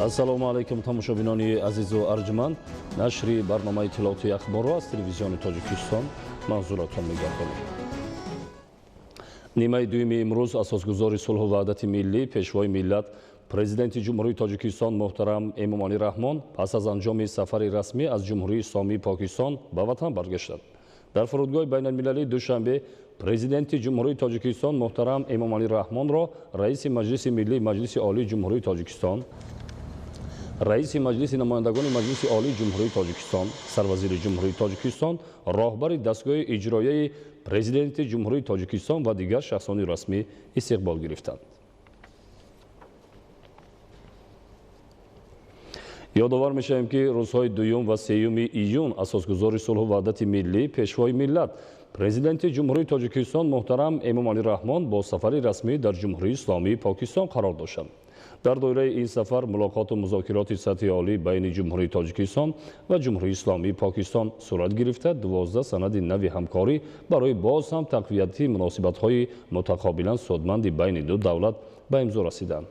ассалому алайкум тамошобинони азизу арҷманд. Нашри барномаи тиловати ахборро аз телевизиони Тоҷикистон манзуратон мегардонем. Нимаи дуюми имрӯз асосгузори сулҳу ваҳдати миллӣ, пешвои миллат, президенти ҷумҳурии Тоҷикистон муҳтарам Эмомалӣ Раҳмон пас аз анҷоми сафари расмӣ аз ҷумҳурии исломии Покистон ба ватан баргаштанд. Дар фурудгоҳи байналмилалии душанбе президенти ҷумҳурии Тоҷикистон муҳтарам Эмомалӣ Раҳмонро раиси маҷлиси миллии маҷлиси олии ҷумҳурии Тоҷикистон, раиси маҷлиси намояндагони маҷлиси олии ҷумҳурии Тоҷикистон, сарвазири ҷумҳурии Тоҷикистон, роҳбари дастгоҳи иҷроияи президенти ҷумҳурии Тоҷикистон ва дигар шахсони расмӣ истиқбол гирифтанд. ёдовар мешавем ки рӯзҳои 2 ва 3 июн асосгузори сулҳу ваҳдати миллӣ, пешвои миллат, президенти ҷумҳурии Тоҷикистон муҳтарам Эмомалӣ Раҳмон бо сафари расмӣ дар ҷумҳурии исломии Покистон қарор доштанд. дар доираи ин сафар мулоқоту музокироти сатҳи олӣ байни ҷумҳурии Тоҷикистон ва ҷумҳурии исломии Покистон сурат гирифта 12 санади нави ҳамкорӣ барои боз ҳам тақвияти муносибатҳои мутақобилан судманди байни ду давлат ба имзо расиданд.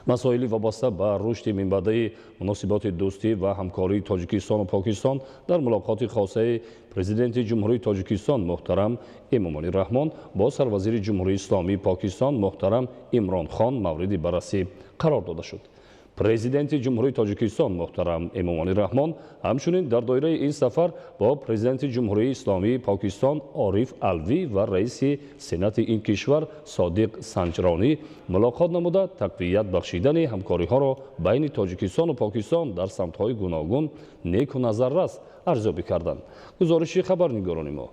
масоили вобаста ба рушди минбаъдаи муносиботи дӯстӣ ва ҳамкории Тоҷикистону Покистон дар мулоқоти хосаи президенти ҷумҳурии Тоҷикистон муҳтарам Эмомалӣ Раҳмон бо сарвазири ҷумҳурии исломии Покистон муҳтарам Имрон Хон мавриди баррасӣ қарор дода шуд. президенти ҷумҳурии Тоҷикистон муҳтарам Эмомалӣ Раҳмон ҳамчунин дар доираи ин сафар бо президенти ҷумҳурии исломии Покистон Ориф Алвӣ ва раиси сенати ин кишвар Содиқ Санҷронӣ мулоқот намуда тақвият бахшидани ҳамкориҳоро байни Тоҷикистону Покистон дар самтҳои гуногун неку назаррас арзёбӣ карданд. гузориши хабарнигорони мо.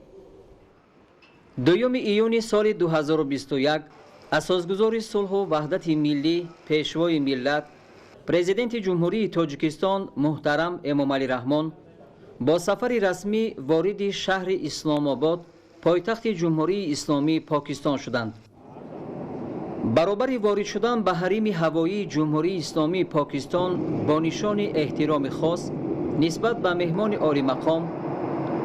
2 июни соли 2021 асосгузори сулҳу ваҳдати миллӣ, пешвои миллат, президенти ҷумҳурии Тоҷикистон муҳтарам Эмомалӣ Раҳмон бо сафари расмӣ вориди шаҳри Исломобод, пойтахти ҷумҳурии исломии Покистон шуданд. баробари ворид шудан ба ҳарими ҳавоии ҷумҳурии исломии Покистон бо нишони эҳтироми хос нисбат ба меҳмони олимақом,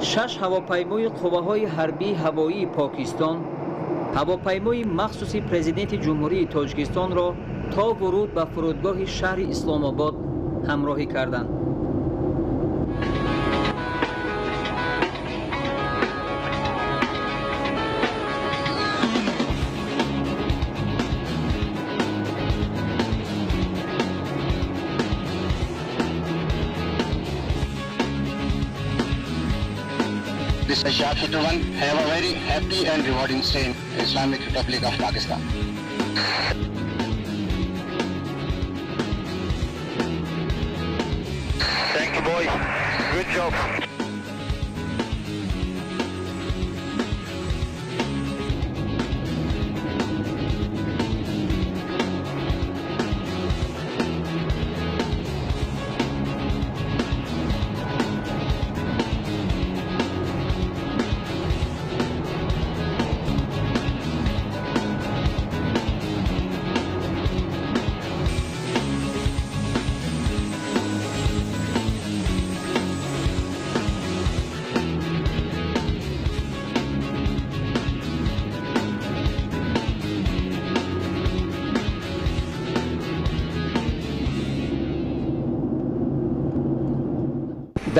6 ҳавопаймои қувваҳои ҳарбии ҳавоии Покистон ҳавопаймои махсуси президенти ҷумҳурии Тоҷикистонро то вуруд ба фурудгоҳи шаҳри Исломобод ҳамроҳӣ карданд. This Shah Shituvan have a very happy and rewarding stay in Islamic Republic of Pakistan. Thank you, boys. Good job.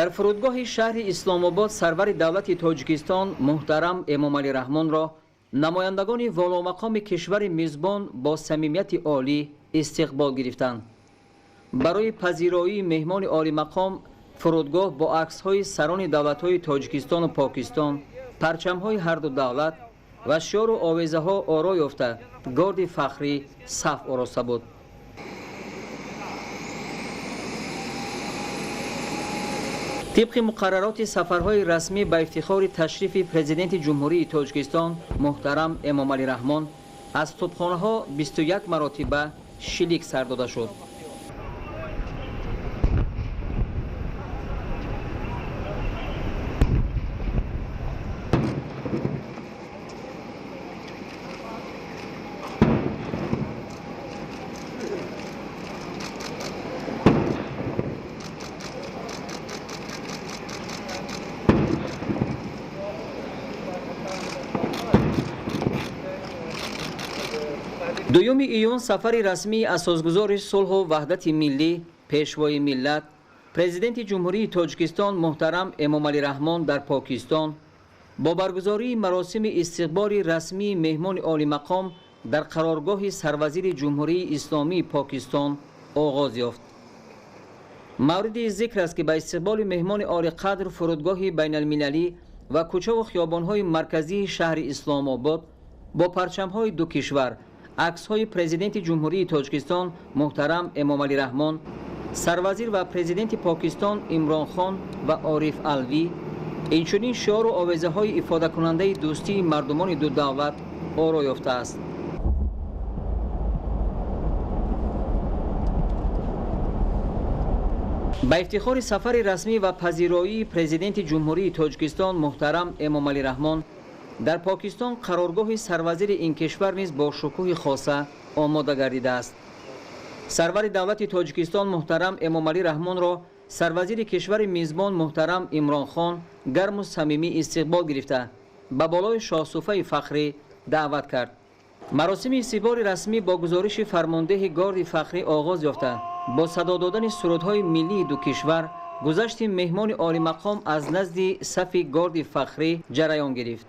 дар фурудгоҳи шаҳри Исломобод сарвари давлати Тоҷикистон муҳтарам Эмомалӣ Раҳмонро намояндагони воломақоми кишвари мизбон бо самимияти олӣ истиқбол гирифтанд. барои пазироии меҳмони олимақом фурудгоҳ бо аксҳои сарони давлатҳои Тоҷикистону Покистон, парчамҳои ҳарду давлат ва шиёру овезаҳо оро ёфта горди фахрӣ саф ороста буд. طبق مقررات سفرهای رسمی با افتخار تشریف پرزیدنت جمهوری تاجیکستان محترم امامعلی رحمان از توپخانه ها 21 مراتبه شلیک سر داده شد. دوم ایون سفر رسمی اساسگذار صلح و وحدت ملی پیشوای ملت پرزیدنت جمهوری تاجیکستان محترم امامعلی رحمان در پاکستان با برگزاری مراسم استقبال رسمی مهمان عالی مقام در قرارگاه سروزیر جمهوری اسلامی پاکستان آغاز یافت. مورد ذکر است که به استقبال مهمان عالی قدر فرودگاه بین المللی و کوچه و خیابان‌های مرکزی شهر اسلام آباد با پرچم‌های دو کشور، عکس‌های پرزیدنت جمهوری تاجیکستان محترم امامعلی رحمان، سروزیر و پرزیدنت پاکستان عمران خان و عارف علوی، اینچنین شعار و آوازه‌های افاده کننده دوستی مردمان دو دولت آرا یافته است. با افتخار سفر رسمی و پذیرایی پرزیدنت جمهوری تاجیکستان محترم امامعلی رحمان در پاکستان قرارگاه سروزیر این کشور نیز با شکوه خاصه آماده گردیده است. سرور دولت تاجیکستان محترم امامعلی رحمان را سروزیر کشور میزبان محترم عمران خان گرم و صمیمی استقبال گرفته به بالای شاهصفه فخری دعوت کرد. مراسم استقبال رسمی با گزارش فرمانده گارد فخری آغاز یافته با صدا دادن سرودهای ملی دو کشور گذشت مهمان عالی مقام از نزد صف گارد فخری جریان گرفت.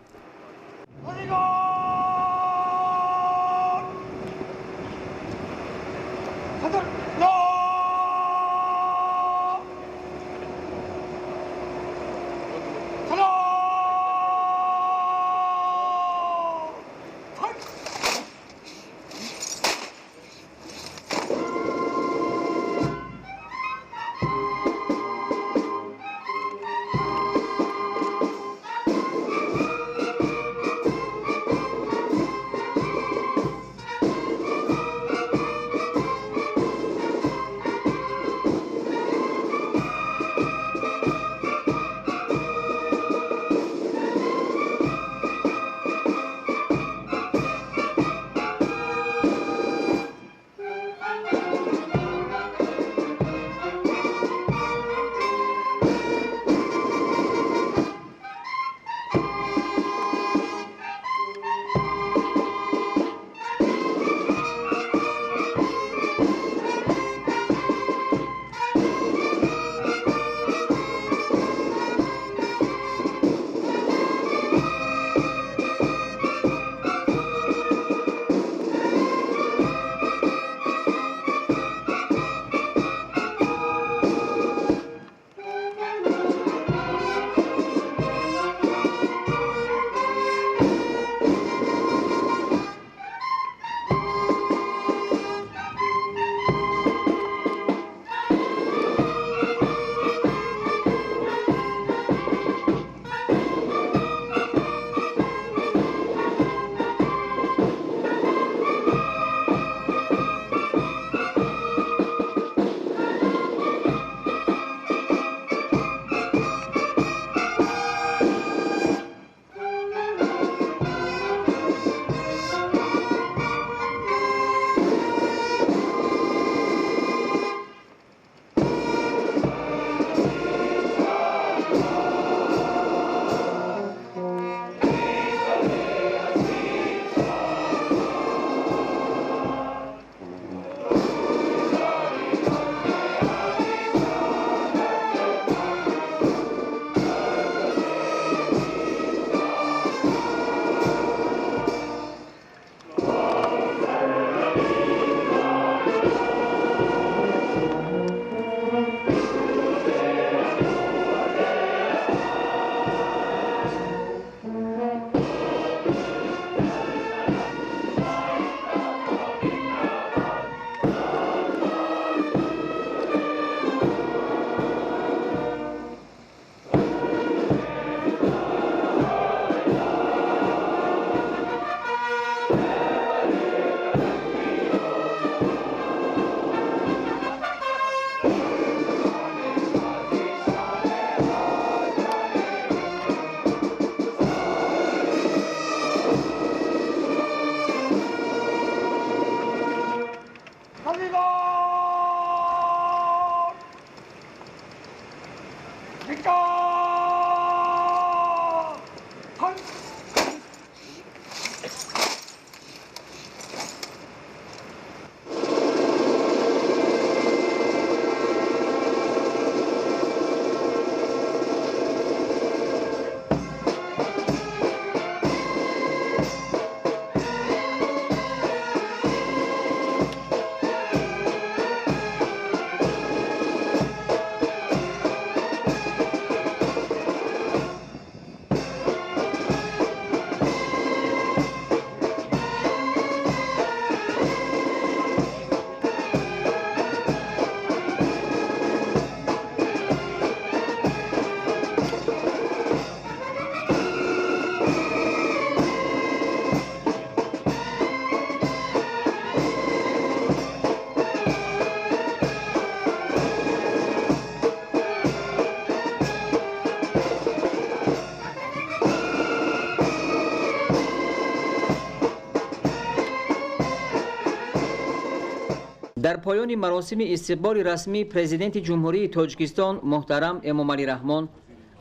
در پایان مراسم استقبال رسمی پرزیدنت جمهوری تاجیکستان محترم امامعلی رحمان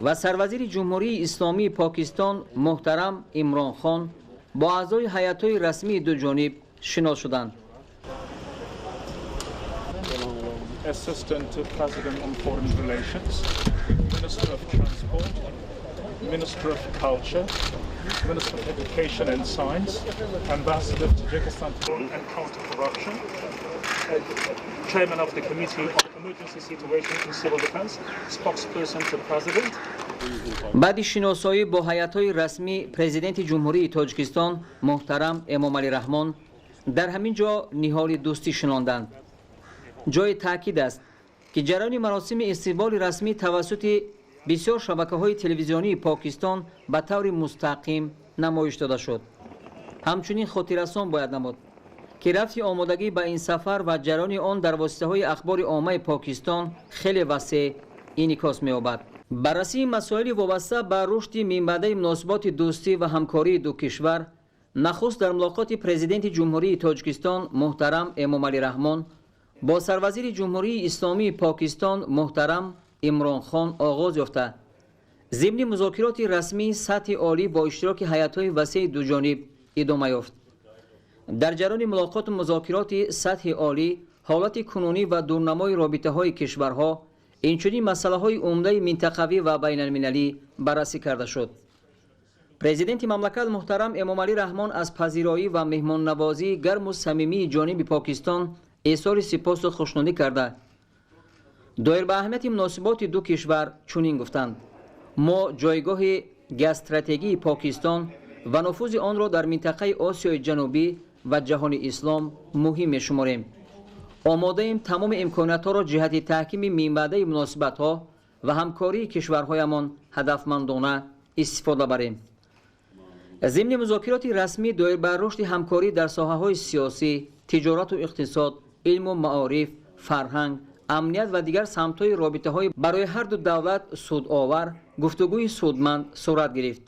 و سروزیر جمهوری اسلامی پاکستان محترم عمران خان با اعضای هیئت‌های رسمی دو جانب شناس شدند. Assistant to President on Foreign Relations, Minister of Transport, Minister of Culture, Minister of Education and Science, Ambassador to Tajikistan and Counter-Corruption, Chairman of the Committee on Emergency Situations and Civil Defense, Spokesperson to the President. بعد شناسایی با هیئت‌های رسمی پرزیدنت جمهوری تاجیکستان محترم امامعلی رحمان در همین جا نهال دوستی شناندند. جای تاکید است که جریان مراسم استقبال رسمی توسط بسیار شبکه‌های تلویزیونی پاکستان به طور مستقیم نمایش داده شد. همچنین خاطررسان باید نمود که رفت آمادگی به این سفر و جریان آن در واسطه‌های اخبار عامه پاکستان خیلی وسیع انعکاس می‌یابد. بررسی مسائل وابسته به رشد منبع مناسبات دوستی و همکاری دو کشور، نخست در ملاقات پرزیدنت جمهوری تاجیکستان محترم امامعلی رحمان با سروزیر جمهوری اسلامی پاکستان محترم عمران خان آغاز یافته، ضمن مذاکرات رسمی سطح عالی با اشتراک هیئت‌های وسیع دو جانب ادامه یافت. در جریان ملاقات مذاکرات سطح عالی، حالت کنونی و دورنمای رابطه‌های کشورها، اینچنین مسائل عمده منطقوی و بین المللی بررسی کرده شد. پرزیدنت مملکت محترم امامعلی رحمان از پذیرایی و مهمان نوازی گرم و صمیمی جانب پاکستان اظهار سپاس و خوشنودی کرده. دایر به اهمیت مناسبات دو کشور چنین گفتند: ما جایگاه گستراتژیک پاکستان و نفوذ آن را در منطقه آسیای جنوبی و جهان اسلام مهم می‌شماریم. آماده ایم تمام امکانات‌ها را جهت تحکیم منبع مناسبت‌ها و همکاری کشورهایمان هدفمندانه استفاده بریم. ضمن مذاکرات رسمی دایر بر رشد همکاری در ساحه‌های سیاسی، تجارت و اقتصاد، علم و معارف، فرهنگ، امنیت و دیگر سمت‌های رابطه‌های برای هر دو دولت سودآور گفتگوی سودمند صورت گرفت.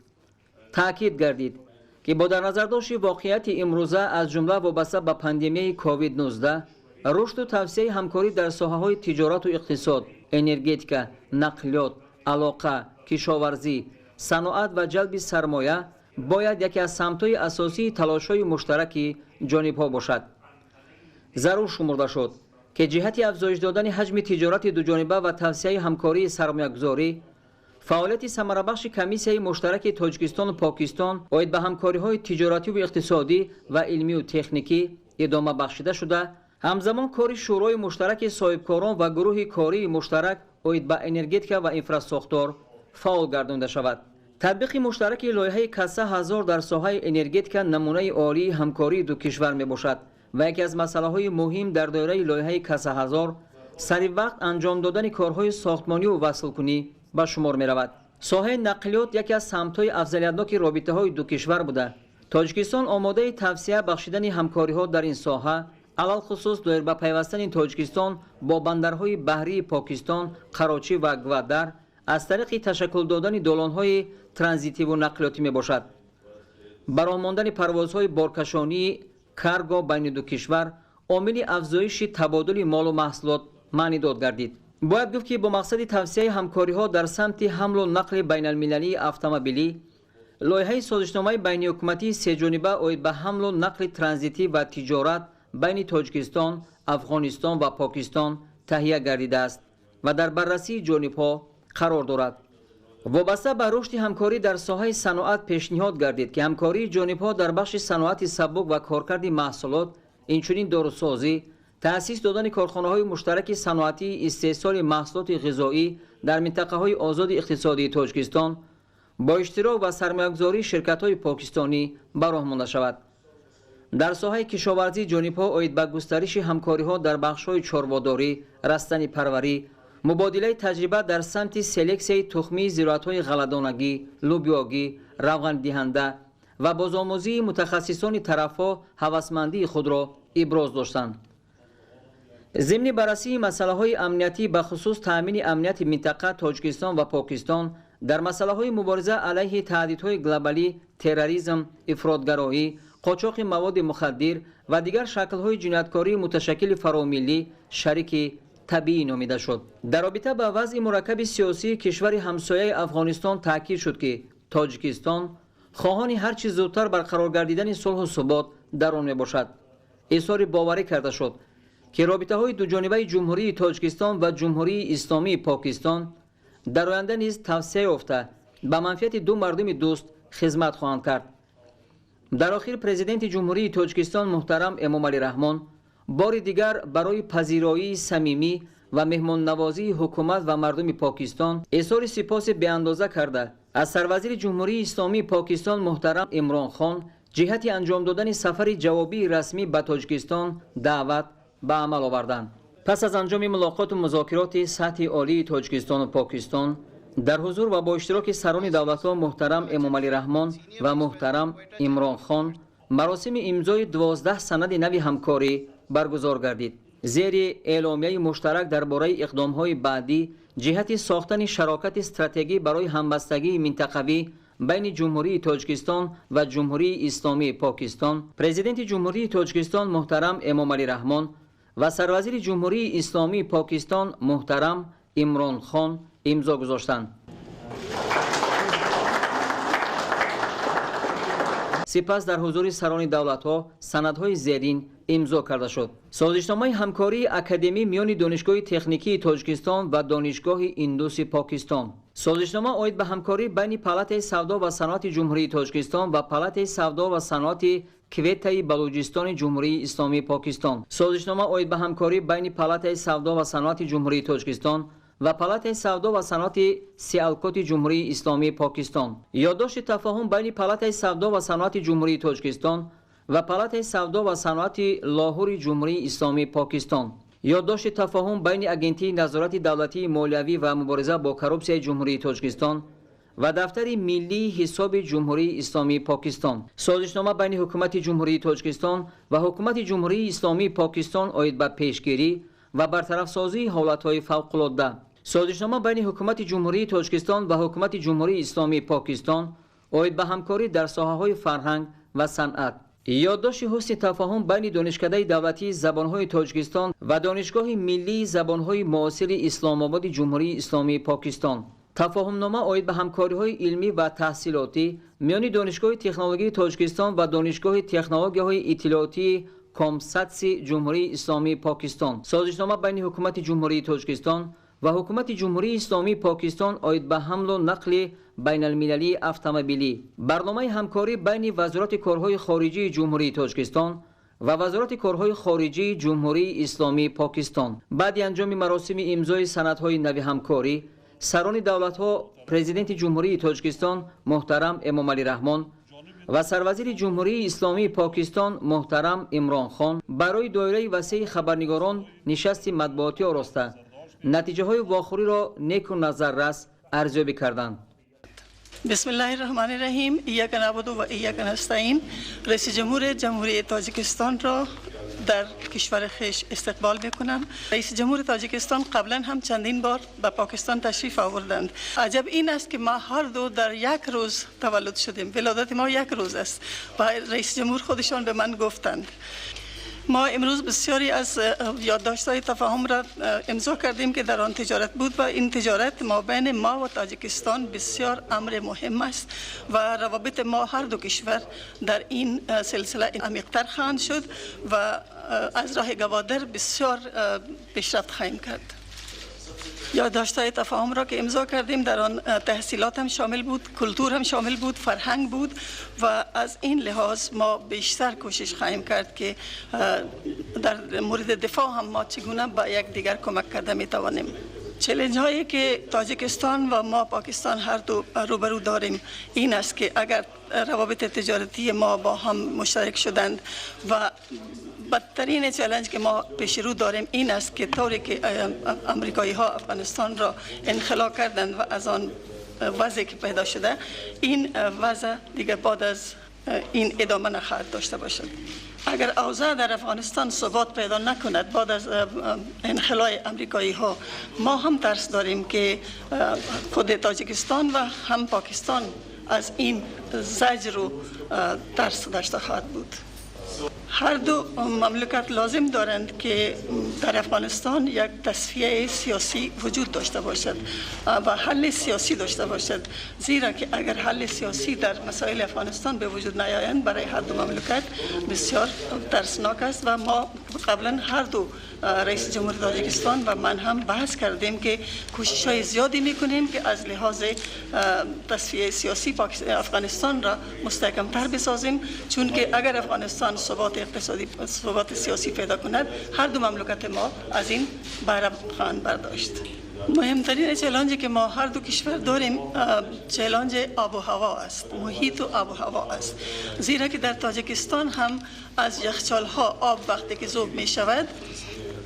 تأکید گردید که با در نظر داشت واقعیت امروزه از جمله وابسته به پاندمی کووید 19، رشد و توسعه همکاری در ساحه‌های تجارت و اقتصاد، انرژتیک، نقلیات، علاقه، کشاورزی، صنعت و جلب سرمایه باید یکی از سمت‌های اساسی تلاش‌های مشترک جانب‌ها باشد. ضرور شمرده شد که جهت افزایش دادن حجم تجارت دوجانبه و توسعه همکاری سرمایه‌گذاری، فعالیت ثمره‌بخش کمیسیون مشترک تاجیکستان و پاکستان باید به همکاری‌های تجارتی و اقتصادی و علمی و تکنیکی ادامه بخشیده شده. همزمان کار شورای مشترک صاحبکاران و گروه کاری مشترک باید به انرژتیک و انفراستراکچور فعال گردانده شود. تطبیق مشترک لایحه کاسه 1000 در ساحه انرژتیک نمونه عالی همکاری دو کشور میباشد و یکی از مسائل مهم در دایره لایحه کاسه 1000 سریع وقت انجام دادن کارهای ساختمانی و وصلکنی به شمار می رود. ساحه نقلیات یکی از سمت‌های افضلیت‌ناک رابطه‌های دو کشور بوده. تاجیکستان آماده توسعه بخشیدن همکاری‌ها در این ساحه، علل خصوص دایر به پیوستن تاجیکستان با بندرهای بحری پاکستان، کراچی و گوادر از طریق تشکل دادن دالان‌های ترانزیتی و نقلیاتی می باشد. برای ماندن پروازهای بارکشانی کارگو بین دو کشور عامل افزایش تبادل مال و محصولات معنی داد گردید. باید گفت که با مقصد توسعه همکاری‌ها در سمت حمل و نقل بین المللی اتومبیلی، لایحه سازشنامه بین حکومتی سه جانبه آید به حمل و نقل ترانزیتی و تجارت بین تاجیکستان، افغانستان و پاکستان تهیه گردیده است و در بررسی جانب‌ها قرار دارد. وابسته به رشد همکاری در ساحه صنعت پیشنهاد گردید که همکاری جانب‌ها در بخش صنعت سبک و کارکرد محصولات، اینچنین داروسازی، تأسیس دادن کارخانه‌های مشترک صنعتی استحصال محصولات غذایی در منطقه‌های آزاد اقتصادی تاجیکستان با اشتراک و سرمایه‌گذاری شرکت‌های پاکستانی براه مانده شود. در ساحه کشاورزی جانب‌ها آید به گسترش همکاری‌ها در بخش‌های چارواداری، رستنی پروری، مبادله تجربه در سمت سلکسیون تخمی زراعت‌های غله‌دانگی، لوبیاگی، روغن دهنده و بازآموزی متخصصان طرف‌ها هوسمندی خود را ابراز داشتند. ضمن بررسی مسائل امنیتی به خصوص تأمین امنیت منطقه تاجیکستان و پاکستان در مسائل مبارزه علیه تهدیدهای گلوبالی، تروریسم، افراطگرایی، قاچاق مواد مخدر و دیگر شکل‌های جنایتکاری متشکل فراملی شریک طبیعی نامیده شد. در رابطه با وضع مرکب سیاسی کشور همسایه افغانستان تاکید شد که تاجیکستان خواهان هر چه زودتر برقرار گردیدن صلح و ثبات در آن میباشد. اظهار باوری کرده شد که رابطه‌های دوجانبه جمهوری تاجیکستان و جمهوری اسلامی پاکستان در آینده نیز توسعه یافته به منفعت دو مردم دوست خدمت خواهند کرد. در آخر پرزیدنت جمهوری تاجیکستان محترم امام علی رحمان بار دیگر برای پذیرایی صمیمی و مهمان نوازی حکومت و مردم پاکستان اظهار سپاس بی اندازه کرده از سروزیر جمهوری اسلامی پاکستان محترم عمران خان جهت انجام دادن سفر جوابی رسمی به تاجیکستان دعوت به عمل آوردند. پس از انجام ملاقات و مذاکرات سطح عالی تاجیکستان و پاکستان در حضور و با اشتراک سران دولت‌ها محترم امام علی رحمان و محترم عمران خان مراسم امضای 12 سند نوی همکاری برگزار گردید. زیر اعلامیه مشترک درباره اقدام‌های بعدی جهت ساختن شراکت استراتژی برای همبستگی منطقوی بین جمهوری تاجیکستان و جمهوری اسلامی پاکستان، پرزیدنت جمهوری تاجیکستان محترم امام علی رحمان و سروزیر جمهوری اسلامی پاکستان محترم عمران خان امضا گذاشتند. سپس در حضور سران دولت‌ها سندهای زیرین امضا کرده شد. سازشنامه همکاری اکادمی میان دانشگاه تکنیکی تاجیکستان و دانشگاه ایندوس پاکستان. سازشنامه عاید به همکاری بین پالات سودا و صنعت جمهوری تاجیکستان و پالات سودا و صنعت کویت بلوچستان جمهوری اسلامی پاکستان. سازشنامه عاید به همکاری بین پالات سودا و صنعت جمهوری تاجیکستان و پالات سودا و صنعت سیالکوت جمهوری اسلامی پاکستان. یادداشت تفاهم بین پالات سودا و صنعت جمهوری تاجیکستان و پالات سودا و صنعت لاهور جمهوری اسلامی پاکستان. یادداشت تفاهم بین اگنتی نظارت دولتی مالیوی و مبارزه با کروپسیون جمهوری تاجیکستان و دفتر ملی حساب جمهوری اسلامی پاکستان. سازشنامه بین حکومت جمهوری تاجیکستان و حکومت جمهوری اسلامی پاکستان عاید به پیشگیری و برطرف سازی حالت‌های فوق‌العاده. سازشنامه بین حکومت جمهوری تاجیکستان و حکومت جمهوری اسلامی پاکستان عاید به همکاری در ساحه‌های فرهنگ و صنعت. یادداشت حسن تفاهم بین دانشکده دولتی زبان‌های تاجیکستان و دانشگاه ملی زبان‌های معاصر اسلام آباد جمهوری اسلامی پاکستان. تفاهمنامه عاید به همکاری‌های علمی و تحصیلاتی میان دانشگاه تکنولوژی تاجیکستان و دانشگاه تکنولوژی‌های اطلاعاتی کامساتس جمهوری اسلامی پاکستان. سازشنامه بین حکومت جمهوری تاجیکستان و حکومت جمهوری اسلامی پاکستان عاید به حمل و نقل بین المللی اتومبیلی. برنامه همکاری بین وزارت کارهای خارجی جمهوری تاجیکستان و وزارت کارهای خارجی جمهوری اسلامی پاکستان. بعد انجام مراسم امضای سندهای نوی همکاری، سران دولت‌ها پرزیدنت جمهوری تاجیکستان محترم امام علی رحمان و سروزیر جمهوری اسلامی پاکستان محترم عمران خان برای دایره وسیع خبرنگاران نشست مطبوعاتی آراسته نتیجه های واخوری را نیک و نظررس ارزیابی کردند. بسم الله الرحمن الرحیم. ایاک نعبد و ایاک نستعین. رئیس جمهور جمهوری تاجیکستان را در کشور خویش استقبال میکنم. رئیس جمهور تاجیکستان قبلا هم چندین بار به پاکستان تشریف آوردند. عجب این است که ما هر دو در یک روز تولد شدیم. ولادت ما یک روز است و رئیس جمهور خودشان به من گفتند. ما امروز بسیاری از یادداشت‌های تفاهم را امضا کردیم که در آن تجارت بود و این تجارت ما بین ما و تاجیکستان بسیار امر مهم است و روابط ما هر دو کشور در این سلسله عمیق‌تر خواهند شد و از راه گوادر بسیار پیشرفت خواهیم کرد. یادداشت‌های تفاهم را که امضا کردیم در آن تحصیلات هم شامل بود، کلتور هم شامل بود، فرهنگ بود و از این لحاظ ما بیشتر کوشش خواهیم کرد که در مورد دفاع هم ما چگونه با یک دیگر کمک کرده می توانیم. چالش هایی که تاجیکستان و ما پاکستان هر دو روبرو داریم این است که اگر روابط تجارتی ما با هم مشترک شدند و بدترین چالش که ما پیش رو داریم این است که طوری که امریکایی ها افغانستان را انخلا کردند و از آن وضعی که پیدا شده این وضع دیگه بعد از این ادامه نخواهد داشته باشد. اگر اوضاع در افغانستان ثبات پیدا نکند بعد از انخلای امریکایی ها ما هم ترس داریم که خود تاجیکستان و هم پاکستان از این زجر و ترس داشته خواهد بود. هر دو مملکت لازم دارند که در افغانستان یک تصفیه سیاسی وجود داشته باشد و حل سیاسی داشته باشد، زیرا که اگر حل سیاسی در مسائل افغانستان به وجود نیایند برای هر دو مملکت بسیار ترسناک است و ما قبلا هر دو رئیس جمهور تاجیکستان و من هم بحث کردیم که کوشش های زیادی میکنیم که از لحاظ تصفیه سیاسی افغانستان را مستحکم تر بسازیم، چون که اگر افغانستان ثبات اقتصادی ثبات سیاسی پیدا کند هر دو مملکت ما از این بهره خواهند برداشت. مهمترین چالنجی که ما هر دو کشور داریم چالنج آب و هوا است، محیط و آب و هوا است، زیرا که در تاجیکستان هم از یخچال ها آب وقتی که ذوب می شود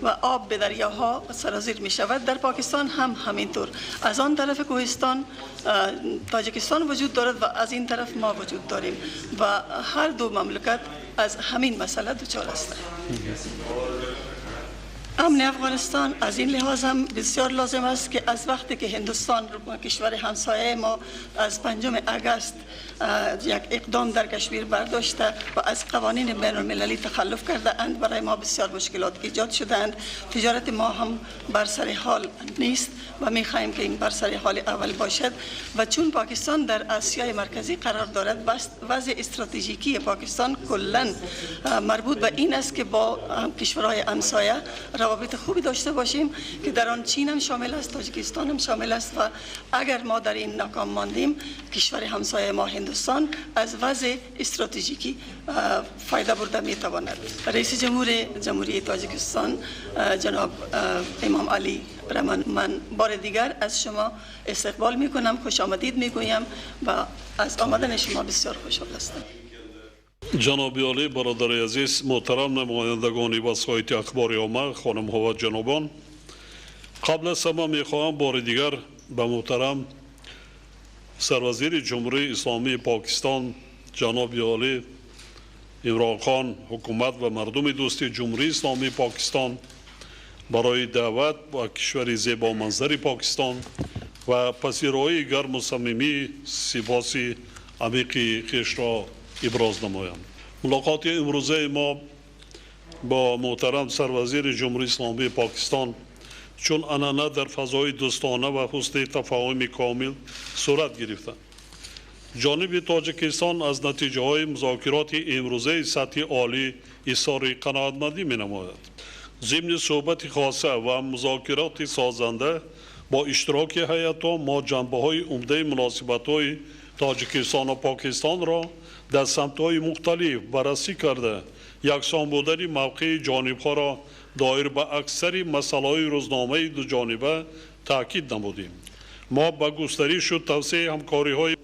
و آب به دریاها سرازیر می شود، در پاکستان هم همینطور. از آن طرف کوهستان تاجیکستان وجود دارد و از این طرف ما وجود داریم و هر دو مملکت از همین مسئله دچار هستند. امن افغانستان از این لحاظ هم بسیار لازم است که از وقتی که هندوستان کشور همسایه ما از 5 اگست یک اقدام در کشمیر برداشته و از قوانین بین المللی تخلف کرده اند، برای ما بسیار مشکلات ایجاد شدند. تجارت ما هم بر سر حال نیست و می خواهیم که این بر سر حال اول باشد و چون پاکستان در آسیای مرکزی قرار دارد، وضع استراتژیکی پاکستان کلا مربوط به این است که با کشورهای همسایه روابط خوبی داشته باشیم که در آن چین هم شامل است، تاجیکستان هم شامل است و اگر ما در این ناکام ماندیم کشور همسایه ما هندوستان از وضع استراتژیکی فایده برده می تواند. رئیس جمهوری تاجیکستان جناب امام علی رحمان، من بار دیگر از شما استقبال می کنم، خوش آمدید می گویم و از آمدن شما بسیار خوشحال هستم. جناب عالی، برادر عزیز، محترم نمایندگان وسایط اخبار عامه، خانم ها و جنابان، قبل از همه می خواهم بار دیگر به محترم سروزیر جمهوری اسلامی پاکستان جناب عالی عمران خان، حکومت و مردم دوست جمهوری اسلامی پاکستان برای دعوت و کشور زیبا منظر پاکستان و پذیرایی گرم و صمیمی سپاس عمیق خویش را ابراز نمایم. ملاقات امروزه ما با محترم سروزیر جمهوری اسلامی پاکستان چون عنعنه در فضای دوستانه و حسن تفاهم کامل صورت گرفته. جانب تاجیکستان از نتیجه های مذاکرات امروزه سطح عالی اظهار قناعتمندی می نماید. ضمن صحبت خاصه و مذاکرات سازنده با اشتراک هیئت‌ها ما جنبه‌های عمده مناسبت‌های تاجیکستان و پاکستان را در سمت‌های مختلف بررسی کرده یکسان بودن موقع جانب‌ها را دایر به اکثر مسائل روزنامه دو جانبه تاکید نمودیم. ما با گسترش و توسعه همکاری‌های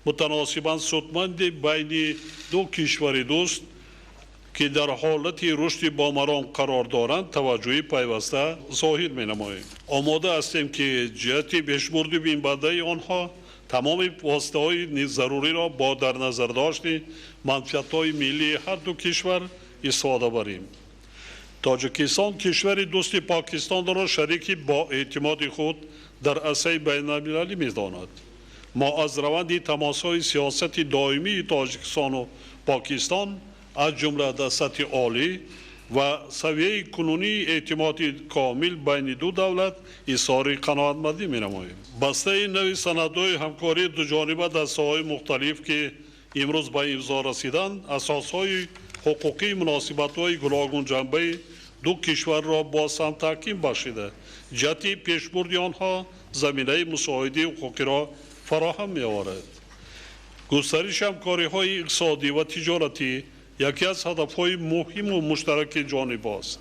متناسباً سودمند بین دو کشور دوست که در حالت رشد بامران قرار دارند توجهی پیوسته ظاهر می‌نماییم. آماده هستیم که جهت پیشبرد بین بعده آنها تمام واسطه‌های ضروری را با در نظر داشت منفعت‌های ملی هر دو کشور استفاده بریم. تاجیکستان کشور دوست پاکستان را شریک با اعتماد خود در عرصه بین‌المللی می‌داند. ما از روند تماس‌های سیاست دائمی تاجیکستان و پاکستان از جمله در سطح عالی و سویه کنونی اعتماد کامل بین دو دولت اظهار قناعتمندی می‌نماییم. بسته نوی سندهای همکاری دو جانبه در ساحه‌های مختلف که امروز به امضا رسیدند، اساسهای حقوقی مناسبت‌های گوناگون جنبه دو کشور را با هم تحکیم بخشیده جهت پیشبرد آنها زمینه مساعده حقوقی را فراهم می‌آورد. گسترش همکاری‌های اقتصادی و تجارتی یکی از هدف‌های مهم و مشترک جانب است.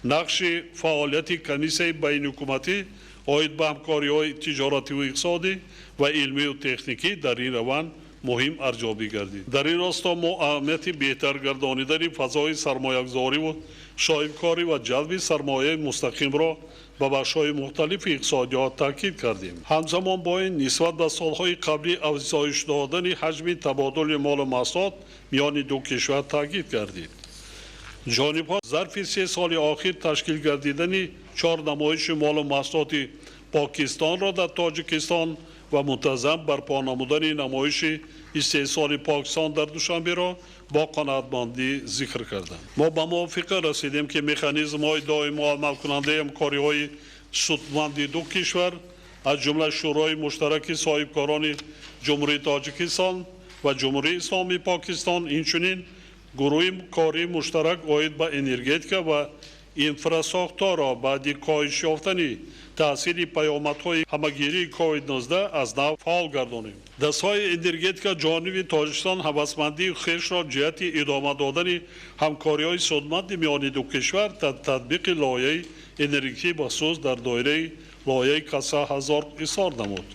نقش فعالیت کمیسیون بین حکومتی آید به همکاری‌های تجارتی و اقتصادی و علمی و تکنیکی در این روند مهم ارزیابی گردید. در این راستا ما اهمیت بهتر گردانیدن فضای سرمایه‌گذاری و شایع‌کاری و جلب سرمایه مستقیم را به بخش‌های مختلف اقتصادیات تاکید کردیم. همزمان با این نسبت به سال‌های قبلی افزایش دادن حجم تبادل مال و محصولات میان دو کشور تاکید کردید. جانب‌ها ظرف 3 سال اخیر تشکیل گردیدن 4 نمایش مال و محصولات پاکستان را در تاجیکستان و منتظم برپا نمودن نمایش استحصال پاکستان در دوشنبه را با قناعتمندی ذکر کردند. ما به موافقه رسیدیم که مکانیزم های دائم و عمل کننده همکاری های سودمند دو کشور از جمله شورای مشترک صاحبکاران جمهوری تاجیکستان و جمهوری اسلامی پاکستان اینچنین گروه کاری مشترک آید به انرژتیکا و اینفراساختار را بعد کاهش یافتن تاثیر پیامدهای همگیری کووید-19 از نو فعال گردانیم. دستهای انرژتیکا جانب تاجیکستان هوسمندی خویش را جهت ادامه دادن همکاری‌های سودمند میان دو کشور در تطبیق لایحه انرژی بخصوص در دایره لایحه کسا هزار اظهار نمود.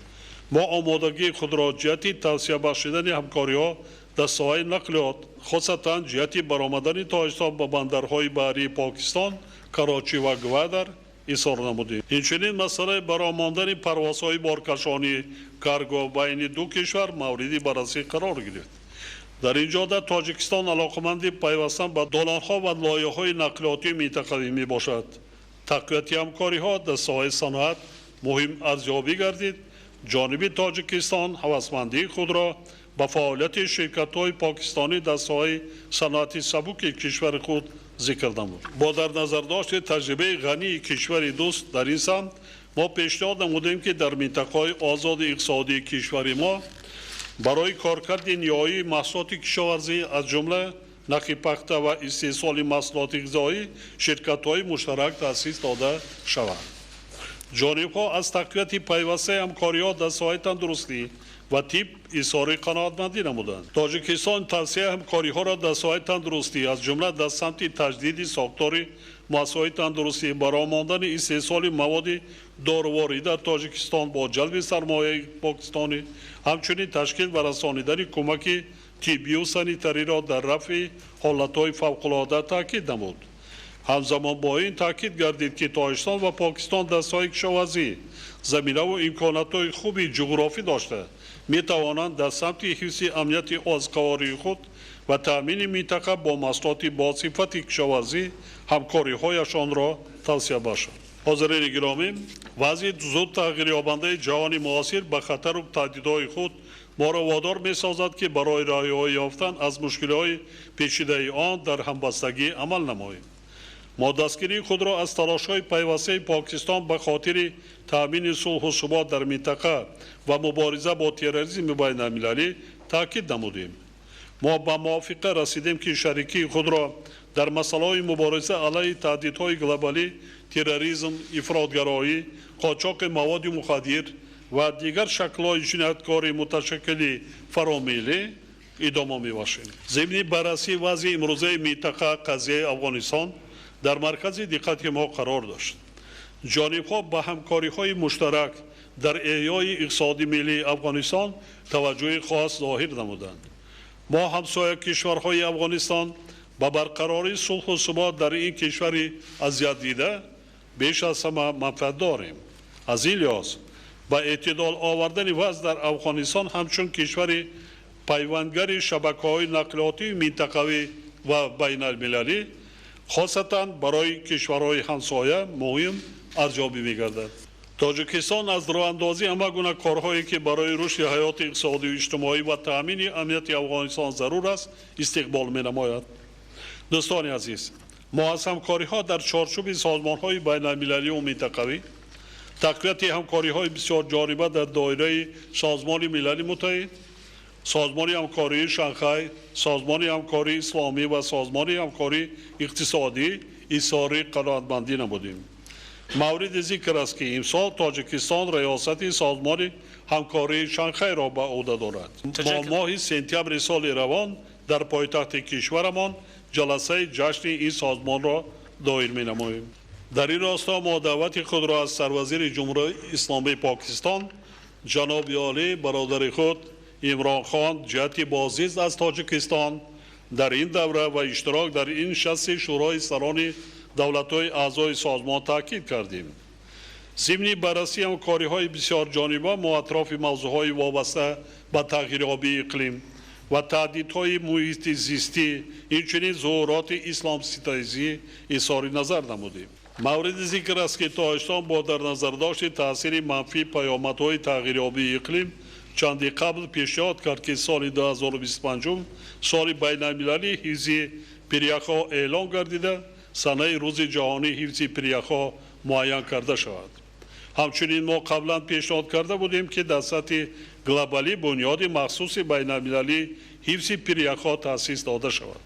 ما آمادگی خود را جهت توسعه بخشیدن همکاری‌ها در ساحه نقلیات خصوصا جهت برآمدن تاجیکستان به بندرهای بحری پاکستان کراچی و گوادر اظهار نمودیم. اینچنین مسئله برآمدن پروازهای بارکشانی کارگو بین دو کشور مورد بررسی قرار گرفت. در این جهت تاجیکستان علاقمند پیوستن به دلارها و لایحه‌های نقلیاتی منطقوی می باشد. تقویت همکاری‌ها در ساحه صنعت مهم ارزیابی گردید. جانب تاجیکستان هوسمندی خود را با فعالیت شرکت‌های پاکستانی در ساحه صنعت سبک کشور خود ذکر نمود. با در نظر داشت تجربه غنی کشور دوست در این سمت ما پیشنهاد نمودیم که در منطقه‌های آزاد اقتصادی کشور ما برای کارکرد نیایی محصولات کشاورزی از جمله نخی پخته و استحصال محصولات غذایی شرکت‌های مشترک تأسیس داده شود. جانب‌ها از تقویت پیوسته همکاری‌ها در ساحه تندرستی و تیپ اظهار قناعتمندی نمودند. تاجیکستان توسعه همکاری‌ها را در ساحه تندرستی از جمله در سمت تجدید ساختار مؤسسه‌های تندرستی برای ماندن استحصال مواد دارویی در تاجیکستان با جلب سرمایه پاکستانی همچنین تشکیل و رسانیدن کمک طبی و سانیتری را در رفع حالت‌های فوق‌العاده تاکید نمود. همزمان با این تاکید گردید که تاجیکستان و پاکستان در ساحه کشاورزی زمینه و امکانات‌های خوبی جغرافی داشته می توانند در سمت حفظ امنیت آزقواری خود و تأمین منطقه با محصولات با صفت کشاورزی همکاری‌هایشان را توسعه بخشند. حاضرین گرامی، وضع زود تغییر یابنده جهان معاصر به خطر و تهدیدهای خود ما را وادار می‌سازد که برای راه‌های یافتن از مشکل‌های پیچیده آن در همبستگی عمل نماییم. ما دستگیری خود را از تلاش‌های پیوسته پاکستان به خاطر تأمین صلح و ثبات در منطقه و مبارزه با تروریسم بین المللی تاکید نمودیم. ما به موافقه رسیدیم که شریکی خود را در مسائل مبارزه علیه تهدیدهای گلوبالی، تروریسم، افراطگرایی، قاچاق مواد مخدر و دیگر شکل‌های جنایتکاری متشکل فرامیلی ادامه می‌بخشیم. ضمن بررسی وضع امروزه منطقه قضیه افغانستان در مرکز دقت ما قرار داشت. جانب‌ها به همکاری‌های مشترک در احیای اقتصادی ملی افغانستان توجه خاص ظاهر نمودند. ما همسایه کشورهای افغانستان با برقراری صلح و ثبات در این کشور اذیت دیده بیش از همه منفعت داریم. از این لحاظ با اعتدال آوردن وضع در افغانستان همچون کشور پیوندگر شبکه‌های نقلیاتی منطقوی و بین المللی خاصتا برای کشورهای همسایه مهم ارزیابی می‌گردد. تاجیکستان از راه اندازی همه گونه کارهایی که برای رشد حیات اقتصادی و اجتماعی و تأمین امنیت افغانستان ضرور است استقبال می‌نماید. دوستان عزیز، ما از همکاری‌ها در چارچوب سازمان‌های بین المللی و منطقوی، تقویت همکاری‌های بسیار جانبه در دایره سازمان ملل متحد، سازمان همکاری شانگهای، سازمان همکاری اسلامی و سازمان همکاری اقتصادی اظهار قناعتمندی نمودیم. مورد ذکر است که امسال تاجیکستان ریاست سازمان همکاری شانگهای را به عهده دارد. ما ماه سپتامبر سال روان در پایتخت کشورمان جلسه جشن این سازمان را دایر می‌نماییم. در این راستا ما دعوت خود را از سروزیر جمهوری اسلامی پاکستان جناب عالی برادر خود عمران خان جهت بازدید از تاجیکستان در این دوره و اشتراک در این نشست شورای سران دولت‌های اعضای سازمان تاکید کردیم. ضمن بررسی همکاری‌های بسیار جانبه ما اطراف موضوع‌های وابسته به تغییرآبی اقلیم و تهدیدهای محیط زیستی، اینچنین ظهورات اسلام ستیزی اظهار نظر نمودیم. مورد ذکر است که تاجیکستان با در نظر داشت تاثیر منفی پیامدهای تغییریابی اقلیم چندی قبل پیشنهاد کرد که سال 2025 سال بین المللی حفظ پریخ‌ها اعلان گردیده سنه روز جهانی حفظ پریخ‌ها معین کرده شود. همچنین ما قبلا پیشنهاد کرده بودیم که در سطح گلوبالی بنیاد مخصوص بین المللی حفظ پریخ‌ها تأسیس داده شود.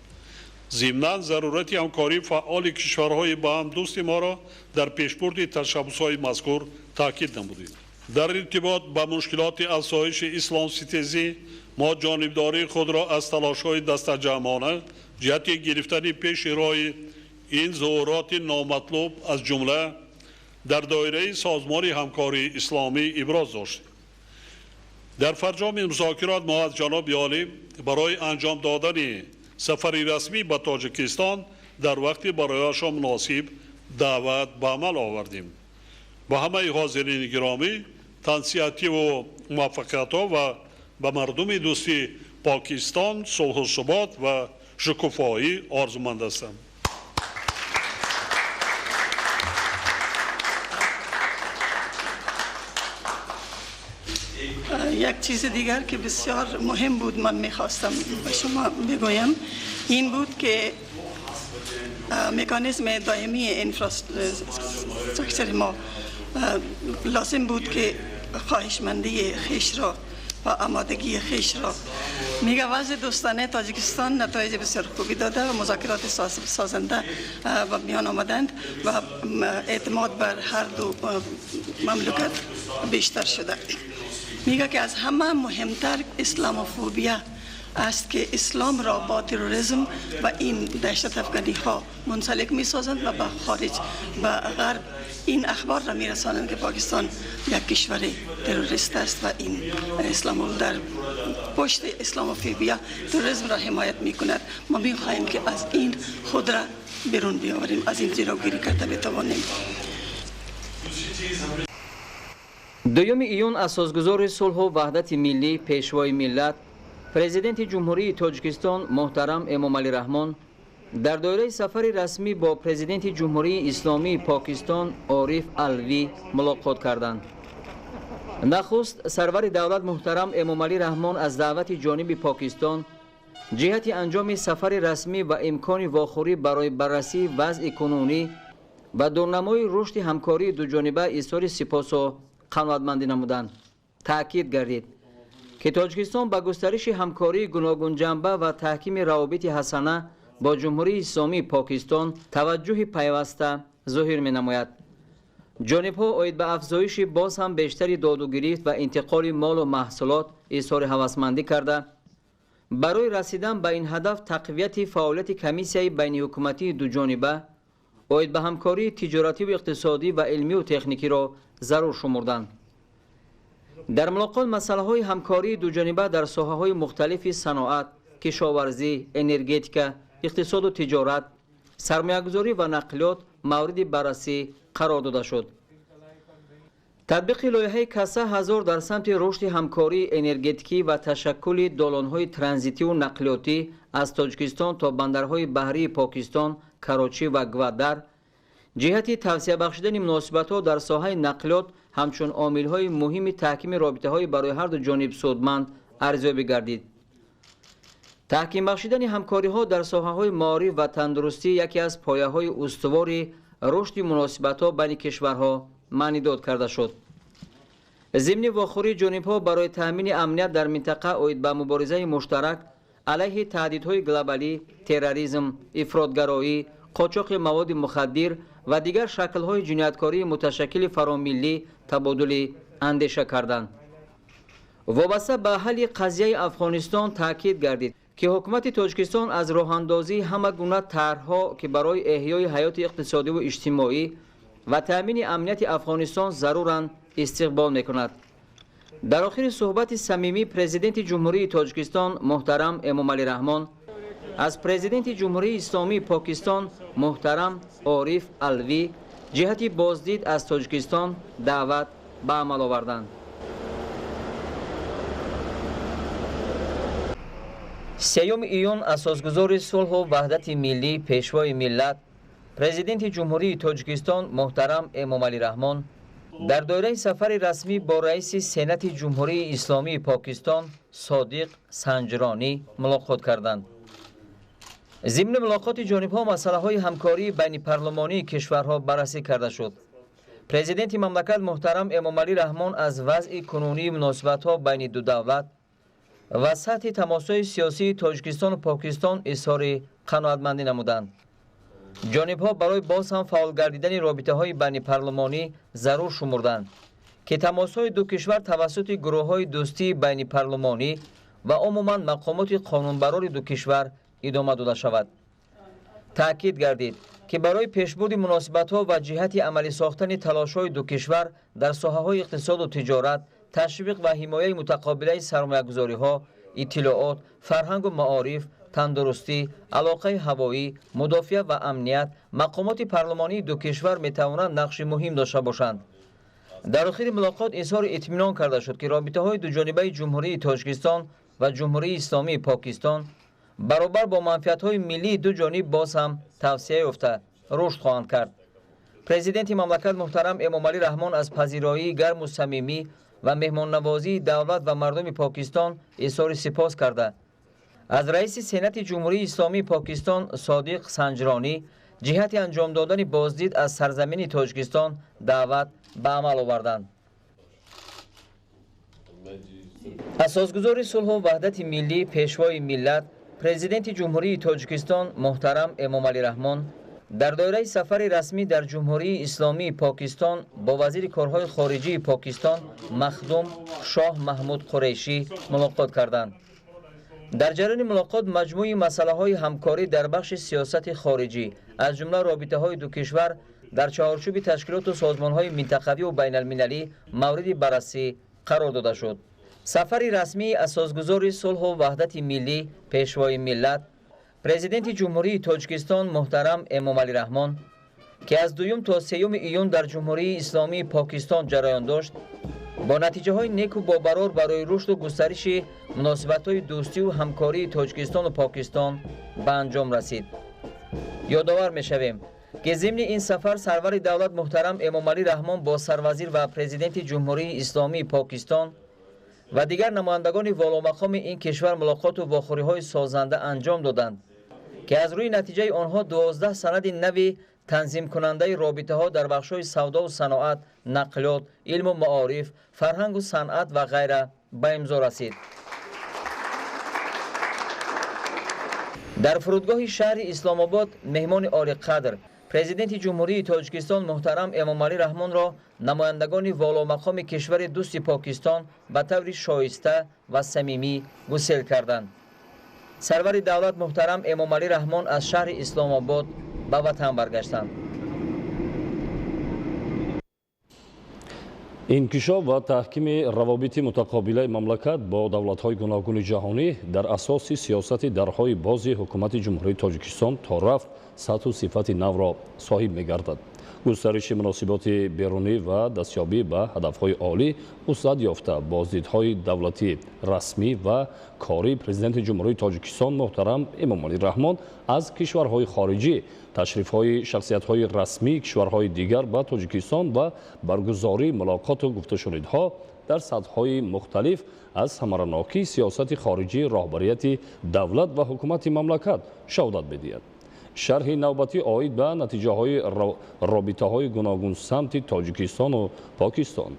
ضمناً ضرورت همکاری فعال کشورهای با هم دوست ما را در پیشبرد تشبس‌های مذکور تاکید نمودیم. در ارتباط با مشکلات افزایش اسلام ستیزی ما جانبداری خود را از تلاش‌های دستجمعانه جهت گرفتن پیش روی این ظهورات نامطلوب از جمله در دایره سازمان همکاری اسلامی ابراز داشتیم. در فرجام مذاکرات ما از جناب عالی برای انجام دادن سفری رسمی به تاجیکستان در وقت برایشان مناسب دعوت به عمل آوردیم. با همه حاضرین گرامی تنصیحاتی و موفقیت‌ها و به مردم دوستی پاکستان صلح و ثبات و شکوفایی آرزومند هستم. یک چیز دیگر که بسیار مهم بود من میخواستم به شما بگویم این بود که مکانیزم دائمی انفراستراکچر ما لازم بود که خواهشمندی خیش را و آمادگی خیش را میگه وضع دوستانه تاجیکستان نتایج بسیار خوبی داده و مذاکرات سازنده و میان آمدند و اعتماد بر هر دو مملکت بیشتر شده. میگه که از همه مهمتر اسلاموفوبیا است که اسلام را با تروریسم و این دهشت افغانی ها منسلک می سازند و به خارج و غرب این اخبار را می رسانند که پاکستان یک کشور تروریست است و این اسلام در پشت اسلاموفوبیا تروریسم را حمایت می کند. ما می خواهیم که از این خود را بیرون بیاوریم، از این جلوگیری کرده بتوانیم. دوم ایون اساسگزار صلح و وحدت ملی پیشوای ملت پرزیدنت جمهوری تاجیکستان محترم امامعلی رحمان در دوره سفری رسمی با پرزیدنت جمهوری اسلامی پاکستان عارف علوی ملاقات کردند. نخست سرور دولت محترم امامعلی رحمان از دعوت جانب پاکستان جهت انجام سفر رسمی و امکان واخوری برای بررسی وضع کنونی و دورنمای رشد همکاری دوجانبه اظهار سپاس و قناعتمندی نمودند. تأکید گردید که تاجیکستان با گسترش همکاری گوناگون جنبه و تحکیم روابط حسنه با جمهوری اسلامی پاکستان توجه پیوسته ظاهر می نماید. جانب‌ها اید به افزایش باز هم بیشتری داد و گریخت و انتقال مال و محصولات اظهار هوسمندی کرده برای رسیدن به این هدف تقویت فعالیت کمیسیای بین حکومتی دو جانبه اید به همکاری تجارتی و اقتصادی و علمی و تکنیکی را ضرور شمردند. در ملاقات مسائل همکاری دوجانبه در ساحه‌های مختلف صنعت، کشاورزی، انرژتیک، اقتصاد و تجارت، سرمایه‌گذاری و نقلیات مورد بررسی قرار داده شد. تطبیق لایحه کسا 1000 در سمت رشد همکاری انرژتیکی و تشکل دالان‌های ترانزیتی و نقلیاتی از تاجیکستان تا بندرهای بحری پاکستان، کراچی و گوادر جهت توسعه بخشیدن مناسبت‌ها در ساحه نقلیات همچون عامل‌های مهم تحکیم رابطه‌های برای هر دو جانب سودمند ارزیابی گردید. تحکیم بخشیدن همکاری‌ها در ساحه‌های معارف و تندرستی یکی از پایه‌های استوار رشد مناسبت‌ها بین کشورها معنی داد کرده شد. ضمن واخوری جانب‌ها برای تامین امنیت در منطقه اید به مبارزه مشترک علیه تهدیدهای گلوبالی، تروریسم، افراطگرایی، قاچاق مواد مخدر و دیگر شکل‌های جنایتکاری متشکل فراملی تبادل اندیشه کردند. وابسته به حل قضیه افغانستان تاکید گردید که حکومت تاجیکستان از راه اندازی همه گونه طرح‌ها که برای احیای حیات اقتصادی و اجتماعی و تامین امنیت افغانستان ضرورا استقبال می‌کند. در آخر صحبت صمیمی پرزیدنت جمهوری تاجیکستان محترم امامعلی رحمان از پرزیدنت جمهوری اسلامی پاکستان محترم عارف علوی جهت بازدید از تاجیکستان دعوت به عمل آوردند. سیوم ایون اساسگزار صلح و وحدت ملی پیشوای ملت президенти ҷумҳурии тоҷикистон муҳтарам эмомалӣ раҳмон дар доираи сафари расмӣ бо раиси сенати ҷумҳурии исломии покистон содиқ санҷронӣ мулоқот карданд. зимни мулоқоти ҷонибҳо масъалаҳои ҳамкории байни парлумонии кишварҳо баррасӣ карда шуд. президенти мамлакат муҳтарам эмомалӣ раҳмон аз вазъи кунунии муносибатҳо байни ду давлат ва сатҳи тамосҳои сиёсии тоҷикистону покистон изҳори қаноатмандӣ намуданд. ҷонибҳо барои боз ҳам фаъол гардидани робитаҳои байнипарлумонӣ зарур шумурданд, ки тамосҳои ду кишвар тавассути гурӯҳҳои дӯстии байнипарлумонӣ ва умуман мақомоти қонунбарори ду кишвар идома дода шавад. таъкид гардид, ки барои пешбурди муносибатҳо ва ҷиҳати амалӣ сохтани талошҳои ду кишвар дар соҳаҳои иқтисоду тиҷорат, ташвиқ ва ҳимояи мутақобилаи сармоягузориҳо, иттилоот, фарҳангу маориф, тандурустӣ, алоқаи ҳавоӣ, мудофиа ва амният, мақомоти парлумонии ду кишвар метавонанд нақши муҳим дошта бошанд. дар охири мулоқот изҳори итминон карда шуд, ки робитаҳои дуҷонибаи ҷумҳурии тоҷикистон ва ҷумҳурии исломии покистон баробар бо манфиатҳои миллии ду ҷониб боз ҳам тавсея ёфта рушд хоҳанд кард. президенти мамлакат муҳтарам эмомалӣ раҳмон аз пазироии гарму самимӣ ва меҳмоннавозии давлат ва мардуми покистон изҳори сипос карда, аз раиси сенати ҷумҳурии исломии покистон содиқ санҷронӣ ҷиҳати анҷом додани боздид аз сарзамини тоҷикистон даъват ба амал оварданд. асосгузори сулҳу ваҳдати миллӣ, пешвои миллат, президенти ҷумҳурии тоҷикистон муҳтарам эмомалӣ раҳмон дар доираи сафари расмӣ дар ҷумҳурии исломии покистон бо вазири корҳои хориҷии покистон махдум шоҳ маҳмуд қурешӣ мулоқот карданд. дар ҷараёни мулоқот маҷмӯи масъалаҳои ҳамкорӣ дар бахши сиёсати хориҷӣ аз ҷумла робитаҳои ду кишвар дар чаҳорчӯби ташкилоту созмонҳои минтақавию байналмилалӣ мавриди баррасӣ қарор дода шуд. сафари расмии асосгузори сулҳу ваҳдати миллӣ, пешвои миллат, президенти ҷумҳурии тоҷикистон муҳтарам эмомалӣ раҳмон, ки аз 2 то 3 июн дар ҷумҳурии исломии покистон ҷараён дошт, бо натиҷаҳои неку бобарор барои рушду густариши муносибатҳои дӯстию ҳамкории тоҷикистону покистон ба анҷом расид. ёдовар мешавем, ки зимни ин сафар сарвари давлат муҳтарам эмомалӣ раҳмон бо сарвазир ва президенти ҷумҳурии исломии покистон ва дигар намояндагони воломақоми ин кишвар мулоқоту вохӯриҳои созанда анҷом доданд, ки аз рӯи натиҷаи онҳо 12 санади нави танзимкунандаи робитаҳо дар бахшҳои савдову саноат, нақлиёт, илму маориф, фарҳангу санъат ва ғайра ба имзо расид. дар фурудгоҳи шаҳри исломобод меҳмони олиқадр президенти ҷумҳурии тоҷикистон муҳтарам эмомалӣ раҳмонро намояндагони воломақоми кишвари дӯсти покистон ба таври шоиста ва самимӣ гусел карданд. сарвари давлат муҳтарам эмомалӣ раҳмон аз шаҳри исломобод ба ватан баргаштанд. инкишоф ва таҳкими равобити мутақобилаи мамлакат бо давлатҳои гуногуни ҷаҳонӣ дар асоси сиёсати дарҳои бози ҳукумати ҷумҳурии тоҷикистон то рафт сатҳу сифати навро соҳиб мегардад. густариши муносиботи берунӣ ва дастёбӣ ба ҳадафҳои олӣ вусъат ёфта боздидҳои давлатӣ расмӣ ва кории президенти ҷумҳурии тоҷикистон муҳтарам эмомалӣ раҳмон аз кишварҳои хориҷӣ, ташрифҳои шахсиятҳои расмии кишварҳои дигар ба тоҷикистон ва баргузории мулоқоту гуфтушунидҳо дар сатҳҳои мухталиф аз самаранокии сиёсати хориҷии роҳбарияти давлат ва ҳукумати мамлакат шаҳодат медиҳад. шарҳи навбатӣ оид ба натиҷаҳои робитаҳои гуногун самти тоҷикистону покистон.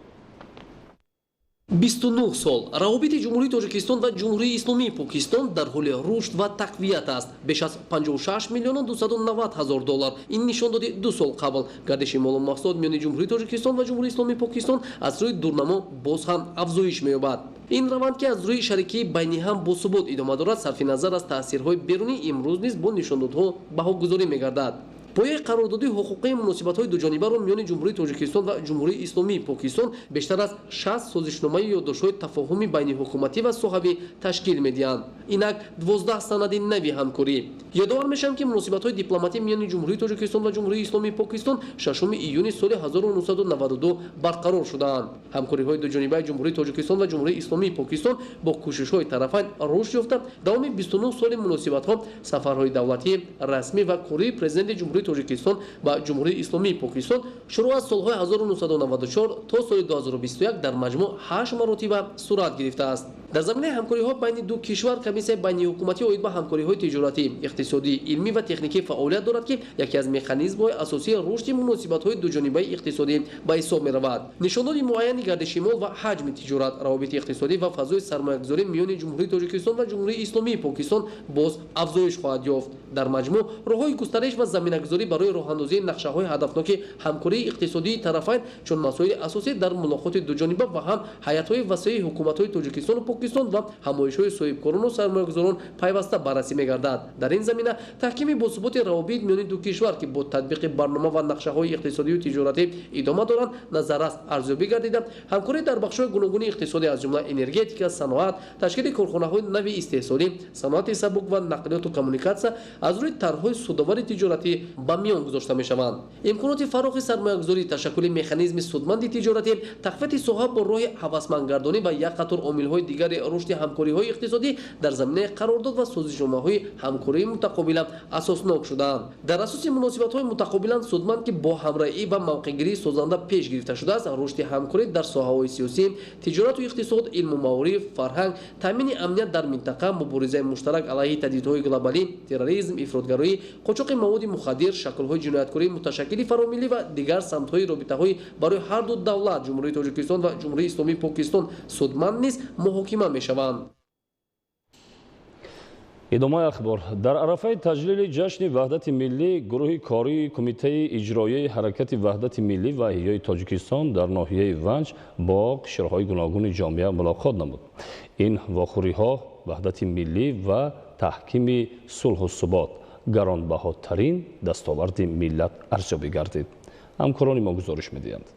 29 сол равобити ҷумҳурии тоҷикистон ва ҷумҳурии исломии покистон дар ҳоли рушд ва тақвият аст. беш аз 56 миллион 290 ҳазор доллар ин нишон доди 2 сол қабл гардиши молу маҳсулот миёни ҷумҳурии тоҷикистон ва ҷумҳурии исломии покистон аз рӯи дурнамо боз ҳам афзоиш меёбад. ин раванд ки аз рӯи шарикии байни ҳам босубот идома дорад, сарфи назар аз таъсирҳои берунӣ имрӯз низ бо нишондодҳо баҳогузорӣ мегардад. пояи қарордоди ҳуқуқии муносибатҳои дуҷонибаро миёни ҷумҳурии тоҷикистон ва ҷумҳурии исломии покистон бештар аз 60 созишномаи ёддоштҳои тафоҳуми байниҳукуматӣ ва соҳавӣ ташкил медиҳанд. инак 12 санади нави ҳамкорӣ. ёдовар мешавам ки муносибатҳои дипломатӣ миёни ҷумҳурии тоҷикистон ва ҷумҳурии исломии покистон 6 июни соли 1992 барқарор шудаанд. ҳамкориҳои дуҷонибаи ҷумҳурии тоҷикистон ва ҷумҳурии исломии покистон бо кӯшишҳои тарафайн рушд ёфта, давоми 29 соли муносибатҳо, сафарҳои давлатӣ, расмӣ ва кории президенти ҷумҳурии тоҷикистон ва ҷумҳурии исломии покистон шурӯъ аз солҳои 1994 то соли 2021 дар маҷмӯъ 8 маротиба сурат гирифтааст. дар заминаи ҳамкориҳо байни ду кишвар комиссияи байниҳукуматӣ оид ба ҳамкориҳои тиҷоратӣ, иқтисодӣ, илмӣ ва техникӣ фаъолият дорад ки яке аз механизмҳои асосии рушди муносибатҳои дуҷонибаи иқтисодӣ ба ҳисоб меравад. нишондоди муайяни гардиши мол ва ҳаҷми тиҷорат, равобити иқтисодӣ ва фазои сармоягузорӣ миёни ҷумҳурии тоҷикистон ва ҷумҳурии исломии покистон боз афзоиш хоҳад ёфт. дар маҷмӯъ роҳҳои густариш ва заминагузорӣ барои роҳандозии нақшаҳои ҳадафноки ҳамкории иқтисодии тарафайн чун масоили асосӣ дар мулоқоти дуҷониба ва ҳам ҳаятҳои васеъи ҳукуматҳои тоҷикистону покистон ва ҳамоишҳои соҳибкорону сармоягузорон пайваста баррасӣ мегардад. дар ин замина таҳкими босуботи равобит миёни ду кишвар ки бо татбиқи барнома ва нақшаҳои иқтисодию тиҷоратӣ идома доранд назаррас арзёбӣ гардида, ҳамкорӣ дар бахшҳои гуногуни иқтисодӣ аз ҷумла энергетика, саноат, ташкили корхонаҳои нави истеҳсолӣ, саноати сабук ва нақлиёту коммуникатсия аз рӯи тарҳҳои судовари тиҷоратӣ ба миён гузошта мешаванд. имконоти фарохи сармоягузорӣ, ташаккули механизми судманди тиҷоратӣ, тақвияти соҳа бо роҳи ҳавасмандгардонӣ ва як қатор омилҳои дигари рушди ҳамкориҳои иқтисодӣ дар заминаи қарордод ва созишномаҳои ҳамкории мутақобила асоснок шудаанд. дар асоси муносибатҳои мутақобилан судманд ки бо ҳамроҳӣ ва мавқеъгирии созанда пеш гирифта шудааст, рушди ҳамкорӣ дар соҳаҳои сиёсӣ, тиҷорату иқтисод, илму маориф, фарҳанг, таъмини амният дар минтақа, муборизаи муштарак алайҳи таҳдидҳои глобалӣ, терроризм, ифротгароӣ, қочоқи маводи мухаддир, шаклҳои ҷинояткории муташаккили фаромиллӣ ва дигар самтҳои робитаҳои барои ҳарду давлат ҷумҳурии тоҷикистон ва ҷумҳурии исломии покистон судманд низ муҳокима мешаванд. идомаи ахбор. дар арафаи таҷлили ҷашни ваҳдати миллӣ, гурӯҳи кории кумитаи иҷроияи ҳаракати ваҳдати миллӣ ва иҳёи тоҷикистон дар ноҳияи Ванҷ бо қишрҳои гуногуни ҷомеа мулоқот намуд. ин вохӯриҳо ваҳдати миллӣ ва таҳкими сулҳу субот гаронбаҳотарин дастоварди миллат арзёбӣ гардид. ҳамкорони мо гузориш медиҳанд.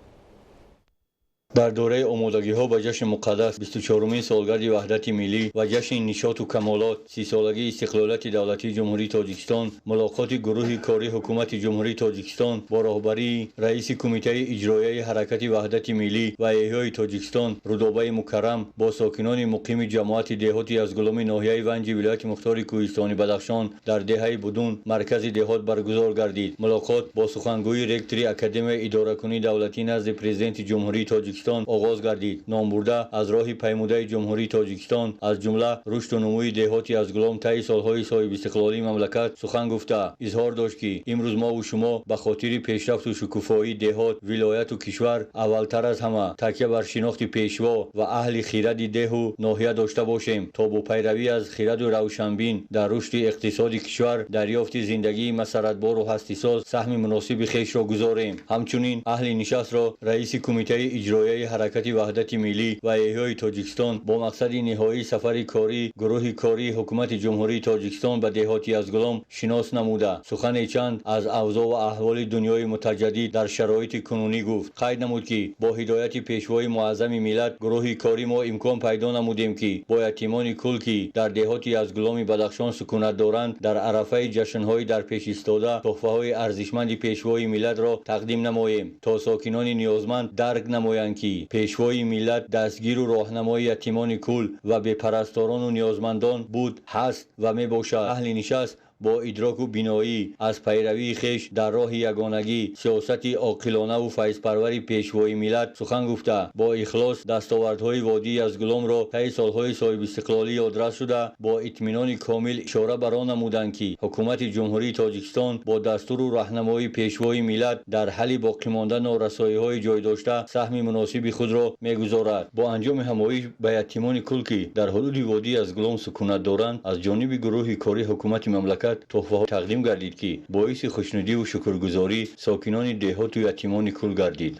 дар дораи омодагиҳо ба ҷашни муқаддас 24-умин солгарди ваҳдати миллӣ ва ҷашни нишоту камолот 30-солагии истиқлолияти давлатии ҷумҳурии тоҷикистон, мулоқоти гурӯҳи кории ҳукумати ҷумҳурии тоҷикистон бо роҳбарии раиси кумитаи иҷроияи ҳаракати ваҳдати миллӣ ва эҳёи тоҷикистон Рудобаи Мукаррам бо сокинони муқими ҷамоати деҳоти Язгулуми ноҳияи Ванҷи вилояти Мухтори Кӯҳистони Бадахшон дар деҳаи Будун, маркази деҳот баргузор гардид. мулоқот бо сухангӯи ректори Академияи идоракунии давлатӣ назди президенти ҷумҳурии тоҷикистон оғоз гардид. ном бурда аз роҳи паймудаи ҷумҳурии тоҷикистон, аз ҷумла рушду нумӯи деҳоти Язгулом таи солҳои соҳибистиқлолии мамлакат сухан гуфта, изҳор дошт ки имрӯз мо ва шумо ба хотири пешрафту шукуфоии деҳот, вилояту кишвар аввалтар аз ҳама такя бар шинохти пешво ва аҳли хиради деҳу ноҳия дошта бошем, то бо пайравӣ аз хираду равшанбин дар рушди иқтисоди кишвар, дарёфти зиндагии масарратбору ҳастисоз саҳми муносиби хешро гузорем. ҳамчунин аҳли нишастро раиси кумитаи иҷроияи ҳаракати ваҳдати миллӣ ва эҳёи тоҷикистон бо мақсади ниҳоии сафари кории гурӯҳи кории ҳукумати ҷумҳурии тоҷикистон ба деҳоти Язгулом шинос намуда, сухане чанд аз авзо ва аҳволи дунёи мутаҷаддид дар шароити кунунӣ гуфт. қайд намуд ки бо ҳидояти пешвои муаззами миллат, гурӯҳи кори мо имкон пайдо намудем ки бо ятимони кул ки дар деҳоти Язгуломи Бадахшон сукунат доранд, дар арафаи ҷашнҳои дар пеш истода тоҳфаҳои арзишманди пешвои миллатро тақдим намоем, то сокинони ниёзманд дарк намоянд ки пешвои миллат дастгиру роҳнамои ятимони кул ва бепарасторону ниёзмандон буд, ҳаст ва мебошад. аҳли нишаст бо идроку биноӣ аз пайравии хеш дар роҳи ягонагӣ, сиёсати оқилонаву файзпарвари пешвои миллат сухан гуфта, бо ихлос дастовардҳои водии Язгуломро таи солҳои соҳибистиқлолӣ ёдрас шуда, бо итминони комил ишора бар он намуданд ки ҳукумати ҷумҳурии тоҷикистон бо дастуру раҳнамои пешвои миллат дар ҳалли боқимонда норасоиҳои ҷойдошта саҳми муносиби худро мегузорад. бо анҷоми ҳамоиш ба ятимони кул ки дар ҳудуди водии Язгулом сукунат доранд, аз ҷониби гурӯҳи кории ҳукумати мамлакат тоҳфаҳо тақдим гардид ки боиси хушнудиву шукргузорӣ сокинони деҳоту ятимони кул гардид.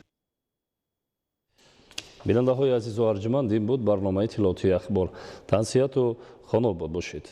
бинандаҳои азизу арҷуманд, ин буд барномаи иттилоотии ахбор. Тансияту хонобод бошед.